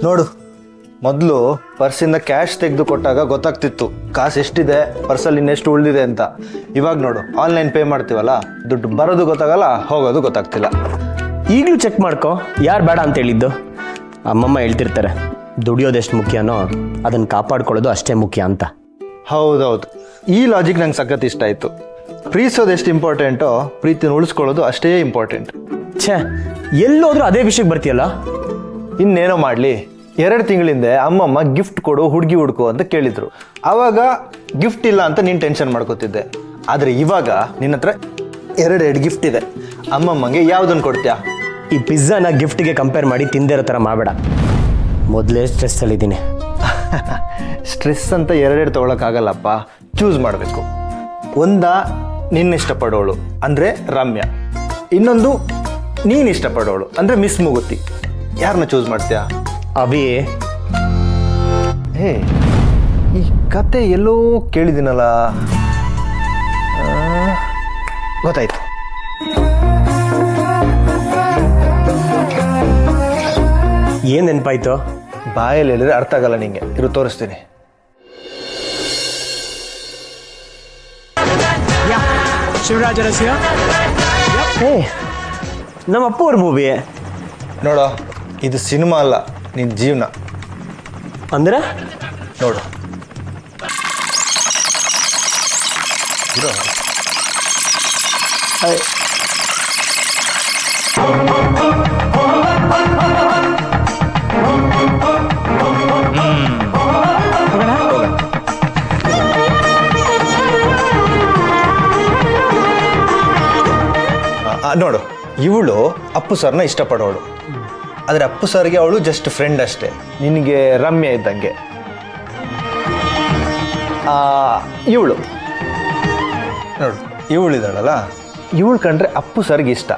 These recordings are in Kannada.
ನೋಡು, ಮೊದಲು ಪರ್ಸಿಂದ ಕ್ಯಾಶ್ ತೆಗೆದು ಕೊಟ್ಟಾಗ ಗೊತ್ತಾಗ್ತಿತ್ತು ಕಾಸು ಎಷ್ಟಿದೆ, ಪರ್ಸಲ್ಲಿ ಇನ್ನೆಷ್ಟು ಉಳಿದಿದೆ ಅಂತ. ಇವಾಗ ನೋಡು, ಆನ್ಲೈನ್ ಪೇ ಮಾಡ್ತೀವಲ್ಲ, ದುಡ್ಡು ಬರೋದು ಗೊತ್ತಾಗಲ್ಲ, ಹೋಗೋದು ಗೊತ್ತಾಗ್ತಿಲ್ಲ. ಈಗಲೂ ಚೆಕ್ ಮಾಡ್ಕೊ, ಯಾರು ಬೇಡ ಅಂತ ಹೇಳಿದ್ದು. ಅಮ್ಮಮ್ಮ ಹೇಳ್ತಿರ್ತಾರೆ, ದುಡಿಯೋದೆಷ್ಟು ಮುಖ್ಯನೋ ಅದನ್ನು ಕಾಪಾಡ್ಕೊಳ್ಳೋದು ಅಷ್ಟೇ ಮುಖ್ಯ ಅಂತ. ಹೌದೌದು, ಈ ಲಾಜಿಕ್ ನಂಗೆ ಸಖತ್ ಇಷ್ಟ ಆಯಿತು. ಪ್ರೀತಿಸೋದು ಎಷ್ಟು ಇಂಪಾರ್ಟೆಂಟೋ, ಪ್ರೀತಿನ ಉಳಿಸ್ಕೊಳ್ಳೋದು ಅಷ್ಟೇ ಇಂಪಾರ್ಟೆಂಟ್. ಛೇ, ಎಲ್ಲೋದ್ರೂ ಅದೇ ವಿಷಯಕ್ಕೆ ಬರ್ತೀಯಲ್ಲ. ಇನ್ನೇನೋ ಮಾಡಲಿ, 2 ತಿಂಗಳಿಂದ ಅಮ್ಮಮ್ಮ ಗಿಫ್ಟ್ ಕೊಡು, ಹುಡುಗಿ ಹುಡುಕು ಅಂತ ಕೇಳಿದ್ರು. ಆವಾಗ ಗಿಫ್ಟ್ ಇಲ್ಲ ಅಂತ ನೀನು ಟೆನ್ಷನ್ ಮಾಡ್ಕೋತಿದ್ದೆ. ಆದರೆ ಇವಾಗ ನಿನ್ನ ಹತ್ರ 2 ಗಿಫ್ಟ್ ಇದೆ. ಅಮ್ಮಮ್ಮಂಗೆ ಯಾವುದನ್ನು ಕೊಡ್ತೀಯಾ? ಈ ಪಿಜ್ಜಾನ ಗಿಫ್ಟಿಗೆ ಕಂಪೇರ್ ಮಾಡಿ ತಿಂದಿರೋ ಥರ ಮಾಡಬೇಡ. ಮೊದಲೇ ಸ್ಟ್ರೆಸ್ಸಲ್ಲಿದ್ದೀನಿ. ಸ್ಟ್ರೆಸ್ ಅಂತ 2 ತೊಗೊಳಕ್ಕಾಗಲ್ಲಪ್ಪ, ಚೂಸ್ ಮಾಡಬೇಕು. ನಿನ್ನ ಇಷ್ಟಪಡೋಳು ಅಂದರೆ ರಮ್ಯಾ, ಇನ್ನೊಂದು ನೀನು ಇಷ್ಟಪಡೋಳು ಅಂದರೆ ಮಿಸ್ ಮುಗುತಿ. ಯಾರನ್ನ ಚೂಸ್ ಮಾಡ್ತೀಯಾ? ಅಭಿ, ಹೇ, ಈ ಕತೆ ಎಲ್ಲೋ ಕೇಳಿದ್ದೀನಲ್ಲ, ಗೊತ್ತಾಯ್ತು. ಏನು ನೆನಪಾಯ್ತು? ಬಾಯಲ್ಲಿ ಹೇಳಿದ್ರೆ ಅರ್ಥ ಆಗಲ್ಲ ನಿಂಗೆ. ಇರು, ತೋರಿಸ್ತೀನಿ. ಶಿವರಾಜ ರಸಿಯ ಏ, ನಮ್ಮ ಅಪ್ಪ ಅವ್ರ ಮೂವಿ. ನೋಡೋ, ಇದು ಸಿನಿಮಾ ಅಲ್ಲ, ನಿನ್ನ ಜೀವನ. ಅಂದ್ರೆ ನೋಡು, ಇರೋ. ನೋಡು, ಇವಳು ಅಪ್ಪು ಸರ್ನ ಇಷ್ಟಪಡೋಳು. ಆದರೆ ಅಪ್ಪು ಸರ್ಗೆ ಅವಳು ಜಸ್ಟ್ ಫ್ರೆಂಡ್ ಅಷ್ಟೇ, ನಿನಗೆ ರಮ್ಯಾ ಇದ್ದಂಗೆ. ಇವಳು ನೋಡು, ಇವಳಿದ್ದಾಳಲ್ಲ, ಇವಳು ಕಂಡ್ರೆ ಅಪ್ಪು ಸರ್ಗೆ ಇಷ್ಟ.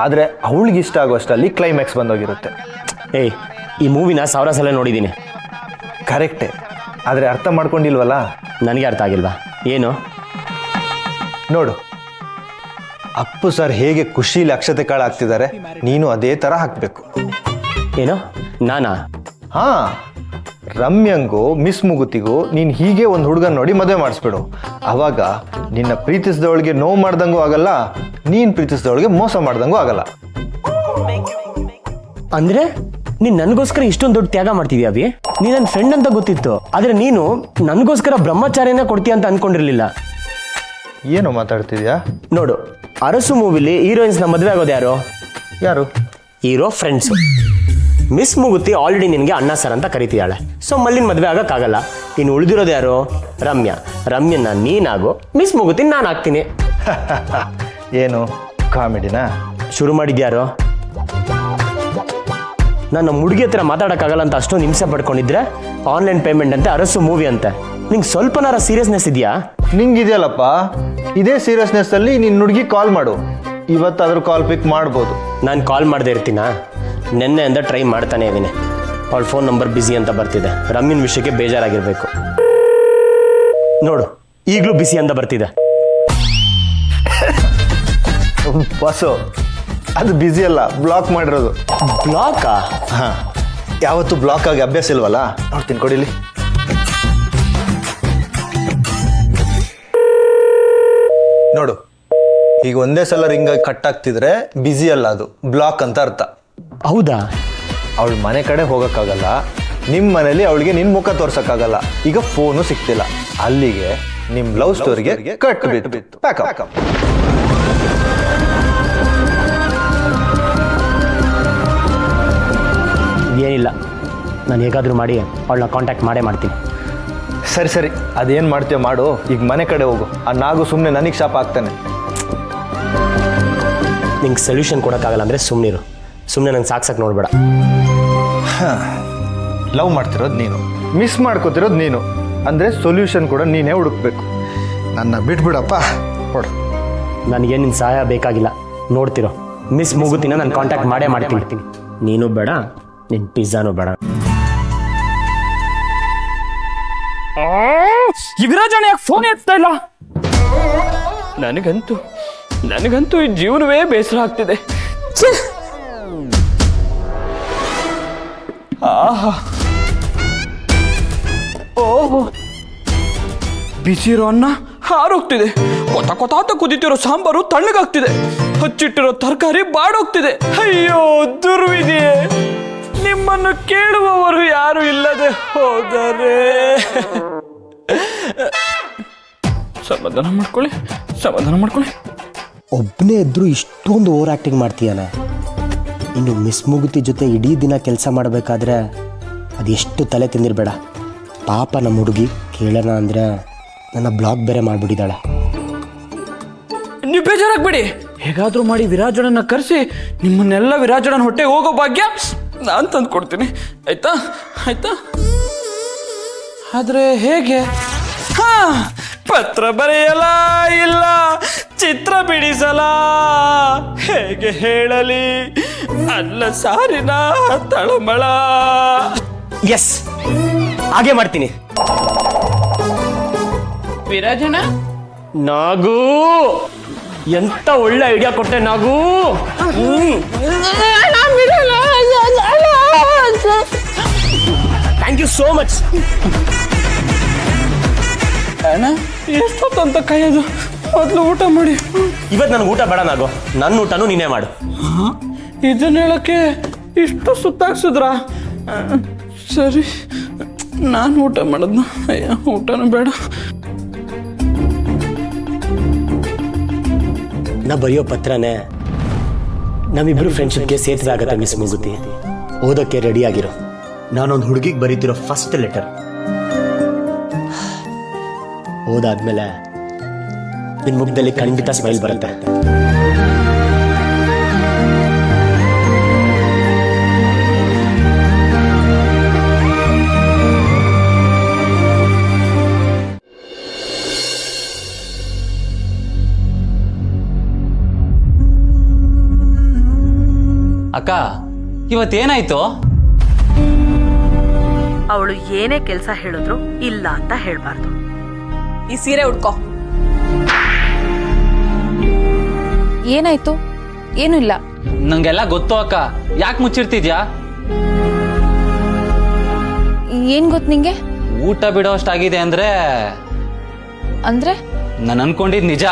ಆದರೆ ಅವಳಿಗೆ ಇಷ್ಟ ಆಗೋಷ್ಟರಲ್ಲಿ ಕ್ಲೈಮ್ಯಾಕ್ಸ್ ಬಂದೋಗಿರುತ್ತೆ. ಏಯ್, ಈ ಮೂವಿನ 1000 ಸಲ ನೋಡಿದ್ದೀನಿ. ಕರೆಕ್ಟೇ, ಆದರೆ ಅರ್ಥ ಮಾಡ್ಕೊಂಡಿಲ್ವಲ್ಲ. ನನಗೆ ಅರ್ಥ ಆಗಿಲ್ವಾ? ಏನು? ನೋಡು, ಅಪ್ಪು ಸರ್ ಹೇಗೆ ಖುಷಿಲಿ ಅಕ್ಷತೆ ಕಾಳು ಹಾಕ್ತಿದ್ದಾರೆ, ನೀನು ಅದೇ ಥರ ಹಾಕಬೇಕು. ಏನು? ನಾನಾ? ಹಾಂ, ರಮ್ಯಂಗೂ ಮಿಸ್ ಮುಗುತಿಗೂ ನೀನು ಹೀಗೆ ಒಂದು ಹುಡುಗನ ನೋಡಿ ಮದುವೆ ಮಾಡಿಸ್ಬಿಡು. ಆವಾಗ ನಿನ್ನ ಪ್ರೀತಿಸಿದವಳಿಗೆ ನೋವು ಮಾಡ್ದಂಗೂ ಆಗಲ್ಲ, ನೀನು ಪ್ರೀತಿಸಿದವಳಿಗೆ ಮೋಸ ಮಾಡ್ದಂಗೂ ಆಗಲ್ಲ. ಅಂದರೆ ನೀನು ನನಗೋಸ್ಕರ ಇಷ್ಟೊಂದು ದೊಡ್ಡ ತ್ಯಾಗ ಮಾಡ್ತಿದ್ಯಾ ಅಭಿ? ನೀನು ನನ್ನ ಫ್ರೆಂಡ್ ಅಂತ ಗೊತ್ತಿತ್ತು, ಆದರೆ ನೀನು ನನಗೋಸ್ಕರ ಬ್ರಹ್ಮಚಾರ್ಯನ ಕೊಡ್ತೀಯ ಅಂತ ಅಂದ್ಕೊಂಡಿರಲಿಲ್ಲ. ಏನು ಮಾತಾಡ್ತಿದ್ಯಾ? ನೋಡು, ಅರಸು ಮೂವಿಲಿ ಹೀರೋಯಿನ್ಸ್ನ ಮದುವೆ ಆಗೋದು ಯಾರು? ಯಾರು? Hero friends. ಮಿಸ್ ಮುಗುತಿ ಆಲ್ರೆಡಿ ನಿನಗೆ ಅಣ್ಣ ಸರ್ ಅಂತ ಕರಿತಿದ್ದಾಳೆ, ಸೊ ಮಲ್ಲಿನ ಮದುವೆ ಆಗೋಕ್ಕಾಗಲ್ಲ. ಇನ್ನು ಉಳಿದಿರೋದು ಯಾರು? ರಮ್ಯಾ. ರಮ್ಯನ ನೀನಾಗು, ಮಿಸ್ ಮುಗುತಿ ನಾನು ಆಗ್ತೀನಿ. ಏನು ಕಾಮಿಡಿನಾ ಶುರು ಮಾಡಿದ್ಯಾರೋ? ನಾನು ನಮ್ಮ ಹುಡುಗಿ ಹತ್ರ ಮಾತಾಡೋಕ್ಕಾಗಲ್ಲ ಅಂತ ಅಷ್ಟೊಂದು ಹಿಂಸೆ ಪಡ್ಕೊಂಡಿದ್ರೆ ಆನ್ಲೈನ್ ಪೇಮೆಂಟ್ ಅಂತೆ, ಅರಸು ಮೂವಿ ಅಂತೆ. ನಿಂಗೆ ಸ್ವಲ್ಪನಾರ ಸೀರಿಯಸ್ನೆಸ್ ಇದೆಯಾ? ನಿಂಗಿದೆಯಲ್ಲಪ್ಪ, ಇದೇ ಸೀರಿಯಸ್ನೆಸ್ಸಲ್ಲಿ ನಿನ್ನ ಹುಡುಗಿ ಕಾಲ್ ಮಾಡು. ಇವತ್ತಾದರೂ ಕಾಲ್ ಪಿಕ್ ಮಾಡ್ಬೋದು. ನಾನು ಕಾಲ್ ಮಾಡದೇ ಇರ್ತೀನಾ? ನೆನ್ನೆಯಿಂದ ಟ್ರೈ ಮಾಡ್ತಾನೆ ಇದ್ದೀನಿ. ಅವಳ ಫೋನ್ ನಂಬರ್ ಬ್ಯುಸಿ ಅಂತ ಬರ್ತಿದೆ. ರಮ್ಯನ ವಿಷಯಕ್ಕೆ ಬೇಜಾರಾಗಿರ್ಬೇಕು. ನೋಡು, ಈಗಲೂ ಬಿಸಿ ಅಂತ ಬರ್ತಿದೆ. ಬಸ್ಸು, ಅದು ಬ್ಯುಸಿ ಅಲ್ಲ, ಬ್ಲಾಕ್ ಮಾಡಿರೋದು. ಬ್ಲಾಕಾ? ಹಾಂ, ಯಾವತ್ತೂ ಬ್ಲಾಕ್ ಆಗಿ ಅಭ್ಯಾಸ ಇಲ್ವಲ್ಲ. ನೋಡ್ತೀನಿ, ಕೊಡಿಲಿ. ನೋಡು, ಈಗ ಒಂದೇ ಸಲ ರಿಂಗಾಗಿ ಕಟ್ ಆಗ್ತಿದ್ರೆ ಬ್ಯುಸಿ ಅಲ್ಲ, ಅದು ಬ್ಲಾಕ್ ಅಂತ ಅರ್ಥ. ಹೌದಾ? ಅವಳ ಮನೆ ಕಡೆ ಹೋಗೋಕ್ಕಾಗಲ್ಲ, ನಿಮ್ಮ ಮನೇಲಿ ಅವಳಿಗೆ ನಿನ್ನ ಮುಖ ತೋರ್ಸೋಕ್ಕಾಗಲ್ಲ. ಈಗ ಫೋನು ಸಿಗ್ತಿಲ್ಲ, ಅಲ್ಲಿಗೆ ನಿಮ್ಮ ಲವ್ ಸ್ಟೋರಿಗೆ ಕಟ್ ಬಿತ್ತು. ಪ್ಯಾಕಪ್. ಏನಿಲ್ಲ, ನಾನು ಹೇಗಾದರೂ ಮಾಡಿ ಅವಳನ್ನ ಕಾಂಟ್ಯಾಕ್ಟ್ ಮಾಡ್ತೀನಿ. ಸರಿ, ಅದೇನು ಮಾಡ್ತೀಯ ಮಾಡು. ಈಗ ಮನೆ ಕಡೆ ಹೋಗು. ಆ ನಾಗು ಸುಮ್ಮನೆ ನನಗೆ ಶಾಪ ಆಗ್ತಾನೆ. ನಿಂಗೆ ಸೊಲ್ಯೂಷನ್ ಕೊಡೋಕ್ಕಾಗಲ್ಲ ಅಂದರೆ ಸುಮ್ಮನಿರು. ಸುಮ್ಮನೆ ನಂಗೆ ಸಾಕ್ಸಕ್ಕೆ ನೋಡಬೇಡ. ಲವ್ ಮಾಡ್ತಿರೋದು ನೀನು, ಮಿಸ್ ಮಾಡ್ಕೋತಿರೋದು ನೀನು, ಅಂದರೆ ಸೊಲ್ಯೂಷನ್ ಕೂಡ ನೀನೇ ಹುಡುಕ್ಬೇಕು. ನನ್ನ ಬಿಟ್ಬಿಡಪ್ಪ, ಕೊಡು. ನನಗೇನು ನಿನ್ನ ಸಹಾಯ ಬೇಕಾಗಿಲ್ಲ, ನೋಡ್ತಿರೋ. ಮಿಸ್ ಮುಗುತಿನ ನಾನು ಕಾಂಟ್ಯಾಕ್ಟ್ ಮಾಡ್ತೀನಿ. ನೀನು ಬೇಡ, ನಿನ್ನ ಪಿಜ್ಜಾನು ಬೇಡ. ಯುವರಾಜಣ್ಣ ಯಾಕೆ ಫೋನ್ ಎತ್ತಾ ಇಲ್ಲ? ನನಗಂತೂ ಈ ಜೀವನವೇ ಬೇಸರ ಆಗ್ತಿದೆ. ಆಹಾ ಓಹೋ, ಬಿಸಿರೋ ಅನ್ನ ಹಾರೋಗ್ತಿದೆ, ಕೊತ ಕೊತ ಅಂತ ಕುದಿತಿರೋ ಸಾಂಬಾರು ತಣ್ಣಗಾಗ್ತಿದೆ, ಹಚ್ಚಿಟ್ಟಿರೋ ತರಕಾರಿ ಬಾಡೋಗ್ತಿದೆ. ಅಯ್ಯೋ ದುರ್ವಿಧಿಯೇ, ನಿಮ್ಮನ್ನು ಕೇಳುವವರು ಯಾರು ಇಲ್ಲದೆ ಹೋದರೆ. ಸಮಾಧಾನ ಮಾಡ್ಕೊಳ್ಳಿ, ಸಮಾಧಾನ ಮಾಡ್ಕೊಳ್ಳಿ. ಒಬ್ಬನೇ ಇದ್ರೂ ಇಷ್ಟೊಂದು ಓವರ್ ಆ್ಯಕ್ಟಿಂಗ್ ಮಾಡ್ತೀಯಾನೆ. ಇನ್ನು ಮಿಸ್ ಮುಗುತಿ ಜೊತೆ ಇಡೀ ದಿನ ಕೆಲಸ ಮಾಡಬೇಕಾದ್ರೆ ಅದೆಷ್ಟು ತಲೆ ತಿಂದಿರಬೇಡ. ಪಾಪ ನಮ್ಮ ಹುಡುಗಿ ಕೇಳೋಣ ಅಂದರೆ ನನ್ನ ಬ್ಲಾಗ್ ಬೇರೆ ಮಾಡಿಬಿಟ್ಟಿದ್ದಾಳೆ. ನೀವು ಬೇಜಾರಾಗ್ಬೇಡಿ, ಹೇಗಾದ್ರೂ ಮಾಡಿ ವಿರಾಜನನ್ನ ಕರೆಸಿ ನಿಮ್ಮನ್ನೆಲ್ಲ ವಿರಾಜನನ ಹೊಟ್ಟೆ ಹೋಗೋ ಭಾಗ್ಯ ನಾನು ತಂದು ಕೊಡ್ತೀನಿ. ಆಯ್ತಾ ಆಯ್ತಾ? ಆದ್ರೆ ಹೇಗೆ? ಹಾ, ಪತ್ರ ಬರೆಯಲ ಇಲ್ಲ ಚಿತ್ರ ಬಿಡಿಸಲ, ಹೇಗೆ ಹೇಳಲಿ ಅಲ್ಲ ಸಾರಿನ ತಳಮಳ. ಎಸ್, ಹಾಗೆ ಮಾಡ್ತೀನಿ. ವಿರಾಜನ, ನಾಗು, ಎಂತ ಒಳ್ಳೆ ಐಡಿಯಾ ಕೊಟ್ಟೆ Nagu. Thank you so much. ಅಣ್ಣ ಎಷ್ಟೊತ್ತಂತ ಕಾಯೋದು, ಮೊದಲು ಊಟ ಮಾಡಿ. ಇವತ್ತು ನನಗೆ ಊಟ ಬೇಡ ನಾಗು, ನನ್ನ ಊಟನೂ ನೀನೇ ಮಾಡು. ಇದನ್ನ ಹೇಳಕ್ಕೆ ಇಷ್ಟು ಸುತ್ತಾಕ್ಸಿದ್ರ? ಸರಿ, ನಾನು ಊಟ ಮಾಡೋದ್ನ. ಅಯ್ಯ, ಊಟನೂ ಬೇಡ. ನಾ ಬರೆಯೋ ಪತ್ರನೇ ನಮ್ಮಿಬ್ರು ಫ್ರೆಂಡ್ಶಿಪ್ಗೆ ಸೇತುವೆ ಆಗತ್ತೆ ಮಿಸ್ ಮುಗುತಿ. ಓದೋಕ್ಕೆ ರೆಡಿ ಆಗಿರೋ. ನಾನೊಂದು ಹುಡುಗಿಗೆ ಬರೀತಿರೋ ಫಸ್ಟ್ ಲೆಟರ್ ಓದಾದ್ಮೇಲೆ ನಿನ್ನ ಮುಖದಲ್ಲಿ ಖಂಡಿತ ಸ್ಮೈಲ್ ಬರುತ್ತೆ. ಅಕ್ಕ, ಇವತ್ತೇನಾಯ್ತು? ಅವಳು ಏನೇ ಕೆಲಸ ಹೇಳಿದ್ರು ಇಲ್ಲ ಅಂತ ಹೇಳ್ಬಾರ್ದು. ಈ ಸೀರೆ ಉಟ್ಕೋ. ಏನಾಯ್ತು? ಏನು ಇಲ್ಲ. ನಂಗೆಲ್ಲ ಗೊತ್ತು ಅಕ್ಕ, ಯಾಕೆ ಮುಚ್ಚಿರ್ತಿದ್ಯಾ? ಏನ್ ಗೊತ್ತು ನಿಂಗೆ? ಊಟ ಬಿಡೋ ಅಷ್ಟಾಗಿದೆ ಅಂದ್ರೆ ಅಂದ್ರೆ ನಾನು ಅನ್ಕೊಂಡಿದ್ ನಿಜ.